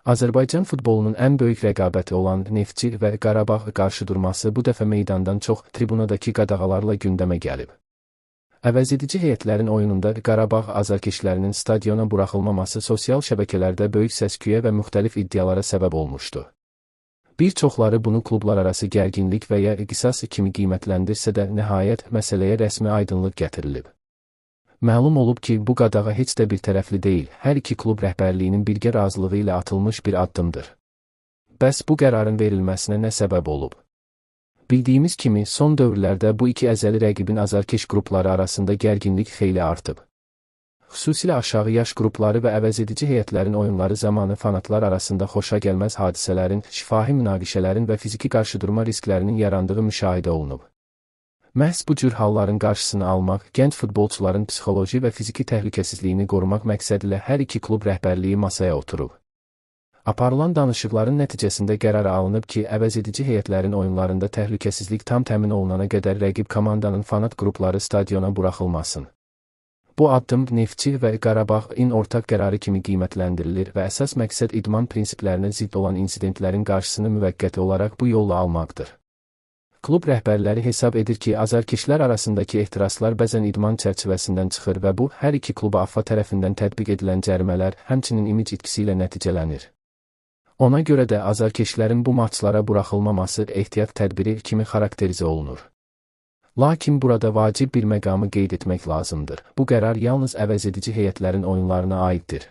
Azərbaycan futbolunun ən böyük rəqabəti olan Neftçi və Qarabağ qarşıdurması bu dəfə meydandan çox tribunadakı qadağalarla gündəmə gəlib. Əvəzedici heyətlərin oyununda Qarabağ azarkeşlərinin stadiona buraxılmaması sosial şəbəkələrdə böyük səs-küyə və müxtəlif iddialara səbəb olmuşdu. Bir çoxları bunu klublararası gərginlik və ya qisas kimi qiymətləndirsə də nəhayət məsələyə rəsmi aydınlıq gətirilib. Məlum olub ki, bu qadağa heç də bir tərəfli deyil, hər iki klub rəhbərliyinin birgə razılığı ilə atılmış bir addımdır. Bəs bu qərarın verilməsinə nə səbəb olub? Bildiyimiz kimi, son dövrlərdə bu iki əzəli rəqibin azarkeş qrupları arasında gərginlik xeyli artıb. Xüsusilə aşağı yaş qrupları və əvəzedici heyətlərin oyunları zamanı fanatlar arasında xoşagəlməz hadisələrin, şifahi münaqişələrin və fiziki qarşıdurma risklərinin yarandığı müşahidə olunub. Məhz bu cür halların qarşısını almaq, gənc futbolçuların psixoloji və fiziki təhlükəsizliyini qorumaq məqsədilə hər iki klub rəhbərliyi masaya oturub. Aparılan danışıqların nəticəsində qərar alınıb ki, əvəzedici heyətlərin oyunlarında təhlükəsizlik tam təmin olunana qədər rəqib komandanın fanat qrupları stadiona buraxılmasın. Bu addım Neftçi və Qarabağın ortaq qərarı kimi qiymətləndirilir və əsas məqsəd idman prinsiplərinə zidd olan insidentlərin qarşısını müvəqqəti olaraq bu yolla almaqdır. Klub rəhbərləri hesab edir ki, azarkeşlər arasındakı ehtiraslar bəzən idman çərçivəsindən çıxır və bu, hər iki kluba AFFA tərəfindən tətbiq edilən cərimələr, həmçinin imic itkisi ilə nəticələnir. Ona görə də azarkeşlərin bu maçlara buraxılmaması ehtiyat tədbiri kimi xarakterizə olunur. Lakin burada vacib bir məqamı qeyd etmək lazımdır. Bu qərar yalnız əvəzedici heyətlərin oyunlarına aiddir.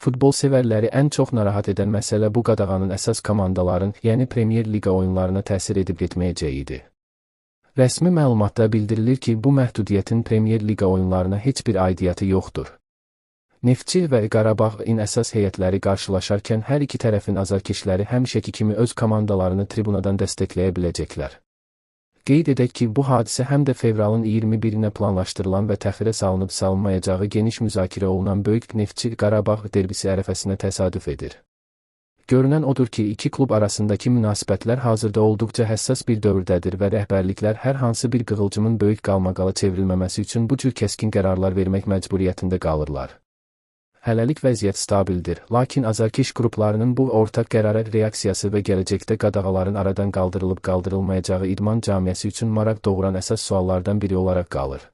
Futbol sevərləri ən çox narahat edən məsələ bu qadağanın əsas komandaların, yəni Premyer Liqa oyunlarına təsir edib etməyəcəyidir. Rəsmi məlumatda bildirilir ki, bu məhdudiyyətin Premyer Liqa oyunlarına heç bir aidiyyatı yoxdur. Neftçi və Qarabağın əsas heyətləri qarşılaşarkən hər iki tərəfin azarkeşləri həmişəki kimi öz komandalarını tribunadan dəstəkləyə biləcəklər. Qeyd edək ki, bu hadisə həm də fevralın 21-nə planlaşdırılan və təxirə salınıb salınmayacağı geniş müzakirə olunan Böyük Neftçi Qarabağ derbisi ərəfəsinə təsadüf edir. Görünən odur ki, iki klub arasındakı münasibətlər hazırda olduqca həssas bir dövrdədir və rəhbərliklər hər hansı bir qığılcımın böyük qalmaqala çevrilməməsi üçün bu cür kəskin qərarlar vermək məcburiyyətində qalırlar. Hələlik vəziyyət stabildir, lakin azarkeş qruplarının bu ortaq qərara reaksiyası və gələcəkdə qadağaların aradan qaldırılıb-qaldırılmayacağı idman camiəsi üçün maraq doğuran əsas suallardan biri olaraq qalır.